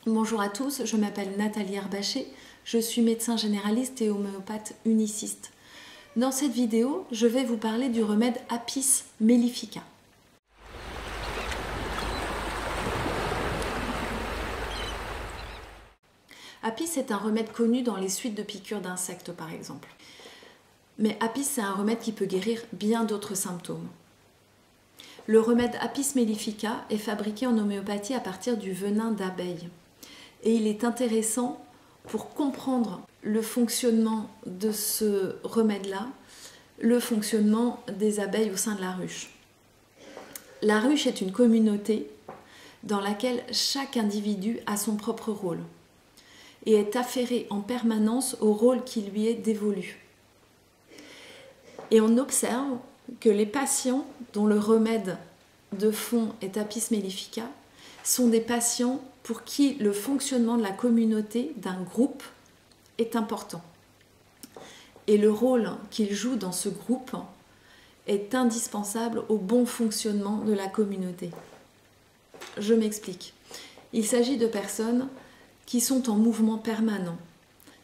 Bonjour à tous, je m'appelle Nathalie Herbaché, je suis médecin généraliste et homéopathe uniciste. Dans cette vidéo, je vais vous parler du remède Apis mellifica. Apis est un remède connu dans les suites de piqûres d'insectes par exemple. Mais Apis c'est un remède qui peut guérir bien d'autres symptômes. Le remède Apis mellifica est fabriqué en homéopathie à partir du venin d'abeille. Et il est intéressant pour comprendre le fonctionnement de ce remède-là, le fonctionnement des abeilles au sein de la ruche. La ruche est une communauté dans laquelle chaque individu a son propre rôle et est affairé en permanence au rôle qui lui est dévolu. Et on observe que les patients dont le remède de fond est Apis mellifica sont des patients pour qui le fonctionnement de la communauté, d'un groupe, est important. Et le rôle qu'ils jouent dans ce groupe est indispensable au bon fonctionnement de la communauté. Je m'explique. Il s'agit de personnes qui sont en mouvement permanent,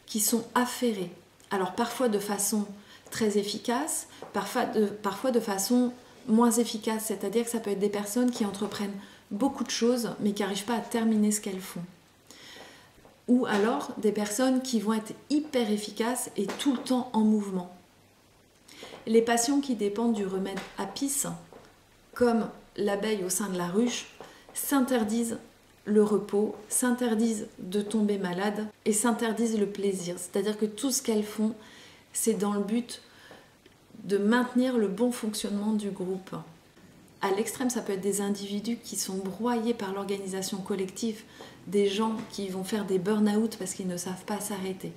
qui sont affairées, alors parfois de façon très efficace, parfois de façon moins efficace, c'est-à-dire que ça peut être des personnes qui entreprennent beaucoup de choses mais qui n'arrivent pas à terminer ce qu'elles font. Ou alors des personnes qui vont être hyper efficaces et tout le temps en mouvement. Les patients qui dépendent du remède Apis, comme l'abeille au sein de la ruche, s'interdisent le repos, s'interdisent de tomber malade et s'interdisent le plaisir. C'est-à-dire que tout ce qu'elles font, c'est dans le but de maintenir le bon fonctionnement du groupe. À l'extrême, ça peut être des individus qui sont broyés par l'organisation collective, des gens qui vont faire des burn-out parce qu'ils ne savent pas s'arrêter.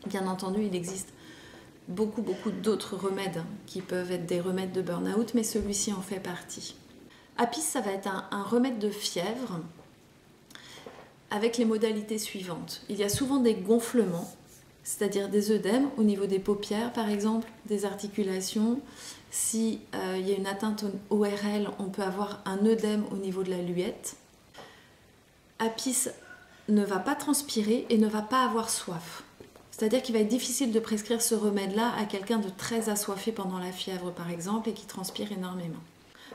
Bien entendu, il existe beaucoup d'autres remèdes qui peuvent être des remèdes de burn-out, mais celui-ci en fait partie. Apis, ça va être un remède de fièvre avec les modalités suivantes. Il y a souvent des gonflements, c'est-à-dire des œdèmes au niveau des paupières par exemple, des articulations. Si il y a une atteinte au ORL, on peut avoir un œdème au niveau de la luette. Apis ne va pas transpirer et ne va pas avoir soif. C'est-à-dire qu'il va être difficile de prescrire ce remède-là à quelqu'un de très assoiffé pendant la fièvre par exemple et qui transpire énormément.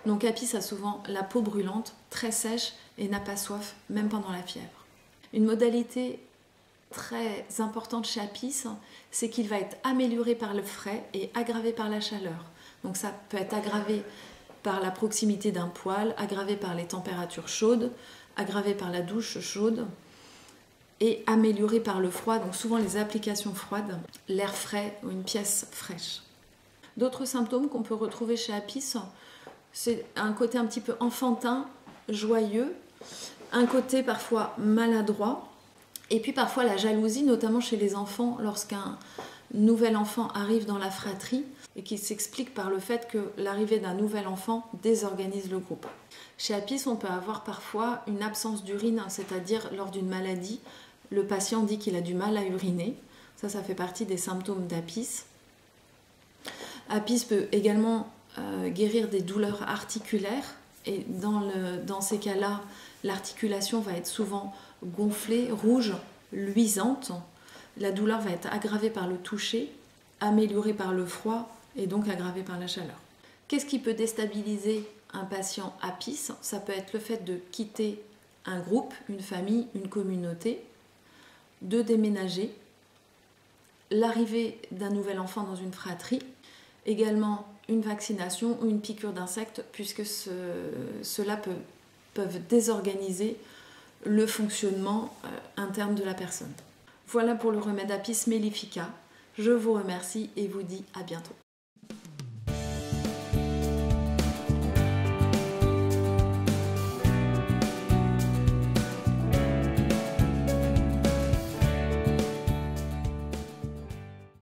Donc Apis a souvent la peau brûlante, très sèche et n'a pas soif même pendant la fièvre. Une modalité très importante chez Apis, c'est qu'il va être amélioré par le frais et aggravé par la chaleur. Donc ça peut être aggravé par la proximité d'un poêle, aggravé par les températures chaudes, aggravé par la douche chaude et amélioré par le froid, donc souvent les applications froides, l'air frais ou une pièce fraîche. D'autres symptômes qu'on peut retrouver chez Apis, c'est un côté un petit peu enfantin, joyeux, un côté parfois maladroit, et puis parfois la jalousie, notamment chez les enfants, lorsqu'un nouvel enfant arrive dans la fratrie et qui s'explique par le fait que l'arrivée d'un nouvel enfant désorganise le groupe. Chez Apis, on peut avoir parfois une absence d'urine, c'est-à-dire lors d'une maladie, le patient dit qu'il a du mal à uriner. Ça fait partie des symptômes d'Apis. Apis peut également guérir des douleurs articulaires et dans ces cas-là, l'articulation va être souvent gonflée, rouge, luisante. La douleur va être aggravée par le toucher, améliorée par le froid et donc aggravée par la chaleur. Qu'est-ce qui peut déstabiliser un patient Apis? Ça peut être le fait de quitter un groupe, une famille, une communauté, de déménager, l'arrivée d'un nouvel enfant dans une fratrie, également une vaccination ou une piqûre d'insectes, puisque cela peuvent désorganiser le fonctionnement interne de la personne. Voilà pour le remède Apis mellifica. Je vous remercie et vous dis à bientôt.